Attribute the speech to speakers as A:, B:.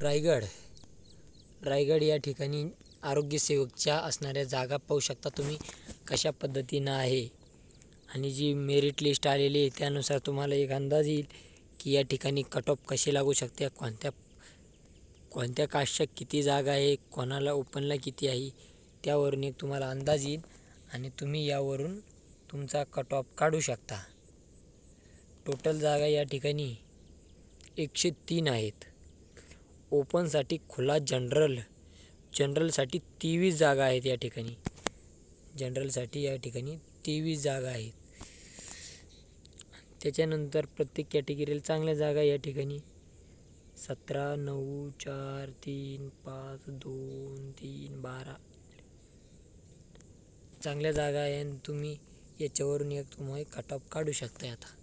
A: रायगड रायगड या ठिकाणी आरोग्यसेवकच्या असणाऱ्या जागा पाहू शकता तुम्ही कशा पद्धतीनं आहे. आणि जी मेरिट लिस्ट आलेली आहे त्यानुसार तुम्हाला एक अंदाज येईल की या ठिकाणी कट ऑफ कसे लागू शकते, कोणत्या कास्टच्या किती जागा आहे, कोणाला ओपनला किती आहे, त्यावरून एक तुम्हाला अंदाज येईल आणि तुम्ही यावरून तुमचा कट ऑफ काढू शकता. टोटल जागा या ठिकाणी 103 आहेत. ओपनसाठी खुला जनरलसाठी 23 जागा आहेत. या ठिकाणी जनरलसाठी या ठिकाणी 23 जागा आहेत. त्याच्यानंतर प्रत्येक कॅटेगरीला चांगल्या जागा या ठिकाणी 17, 9, 4, 3, 5, 2, 3, 12 चांगल्या जागा आहे आणि तुम्ही याच्यावरून एक तुम्ही कट ऑफ काढू शकता. आता